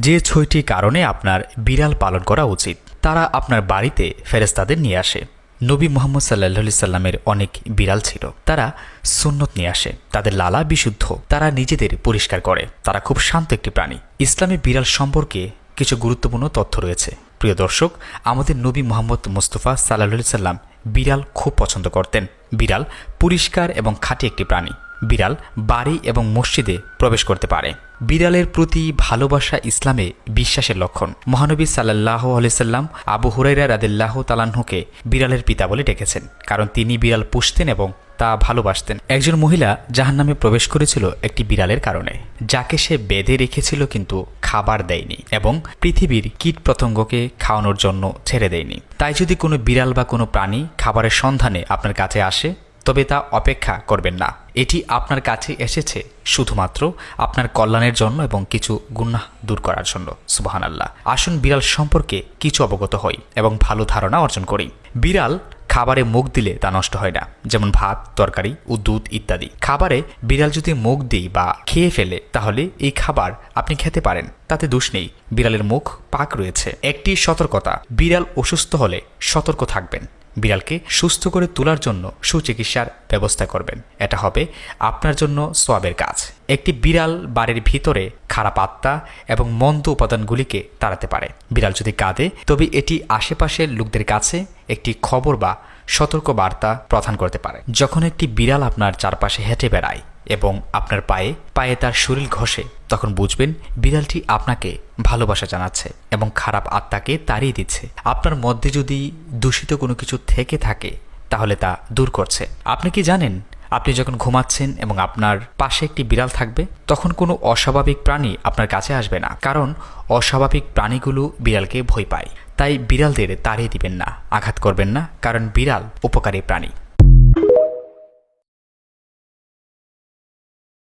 যে 6টি কারণে আপনার বিড়াল পালন করা উচিত। তারা আপনার বাড়িতে ফেরেশতাদের নিয়ে আসে। নবী মুহাম্মদ সাল্লাল্লাহু আলাইহি সাল্লামের অনেক বিড়াল ছিল। তারা সুন্নত নিয়ে আসে। তাদের লালা বিশুদ্ধ। তারা নিজেদের পরিষ্কার করে। তারা খুব শান্ত একটি প্রাণী। ইসলামে বিড়াল সম্পর্কে কিছু গুরুত্বপূর্ণ তথ্য রয়েছে। প্রিয় দর্শক, আমাদের নবী মুহাম্মদ মুস্তাফা সাল্লাল্লাহু আলাইহি সাল্লাম বিড়াল খুব পছন্দ করতেন। বিড়াল পরিষ্কার এবং খাঁটি একটি প্রাণী। বিড়াল বাড়ি এবং মসজিদে প্রবেশ করতে পারে। বিড়ালের প্রতি ভালোবাসা ইসলামে বিশ্বাসের লক্ষণ। মহানবী সাল্লাল্লাহু আলাইহি সাল্লাম আবু হুরায়রা রাদিয়াল্লাহু তাআলা আনহুকে বিড়ালের পিতা বলে ডেকেছেন, কারণ তিনি বিড়াল পুষতেন এবং তা ভালোবাসতেন। একজন মহিলা জাহান্নামে প্রবেশ করেছিল একটি বিড়ালের কারণে, যাকে সে বেঁধে রেখেছিল কিন্তু খাবার দেয়নি এবং পৃথিবীর কীট পতঙ্গকে খাওয়ানোর জন্য ছেড়ে দেয়নি। তাই যদি কোনো বিড়াল বা কোনো প্রাণী খাবারের সন্ধানে আপনার কাছে আসে, তবে তা অপেক্ষা করবেন না। এটি আপনার কাছে এসেছে শুধুমাত্র আপনার কল্যাণের জন্য এবং কিছু গুনাহ দূর করার জন্য। সুবহানাল্লাহ। আসুন বিড়াল সম্পর্কে কিছু অবগত হই এবং ভালো ধারণা অর্জন করি। বিড়াল খাবারে মুখ দিলে তা নষ্ট হয় না, যেমন ভাত, তরকারি ও দুধ ইত্যাদি। খাবারে বিড়াল যদি মুখ দিই বা খেয়ে ফেলে, তাহলে এই খাবার আপনি খেতে পারেন, তাতে দোষ নেই। বিড়ালের মুখ পাক রয়েছে। একটি সতর্কতা: বিড়াল অসুস্থ হলে সতর্ক থাকবেন। বিড়ালকে সুস্থ করে তোলার জন্য সুচিকিৎসার ব্যবস্থা করবেন। এটা হবে আপনার জন্য সওয়াবের কাজ। একটি বিড়াল বাড়ির ভিতরে খারাপ আত্মা এবং মন্দ উপাদানগুলিকে তাড়াতে পারে। বিড়াল যদি কাঁদে, তবে এটি আশেপাশের লোকদের কাছে একটি খবর বা সতর্ক বার্তা প্রদান করতে পারে। যখন একটি বিড়াল আপনার চারপাশে হেঁটে বেড়ায় এবং আপনার পায়ে পায়ে তার শরীর ঘষে, তখন বুঝবেন বিড়ালটি আপনাকে ভালোবাসা জানাচ্ছে এবং খারাপ আত্মাকে তাড়িয়ে দিচ্ছে। আপনার মধ্যে যদি দূষিত কোনো কিছু থেকে থাকে, তাহলে তা দূর করছে। আপনি কি জানেন, আপনি যখন ঘুমাচ্ছেন এবং আপনার পাশে একটি বিড়াল থাকবে, তখন কোনো অস্বাভাবিক প্রাণী আপনার কাছে আসবে না, কারণ অস্বাভাবিক প্রাণীগুলো বিড়ালকে ভয় পায়। তাই বিড়ালদের তাড়িয়ে দিবেন না, আঘাত করবেন না, কারণ বিড়াল উপকারী প্রাণী।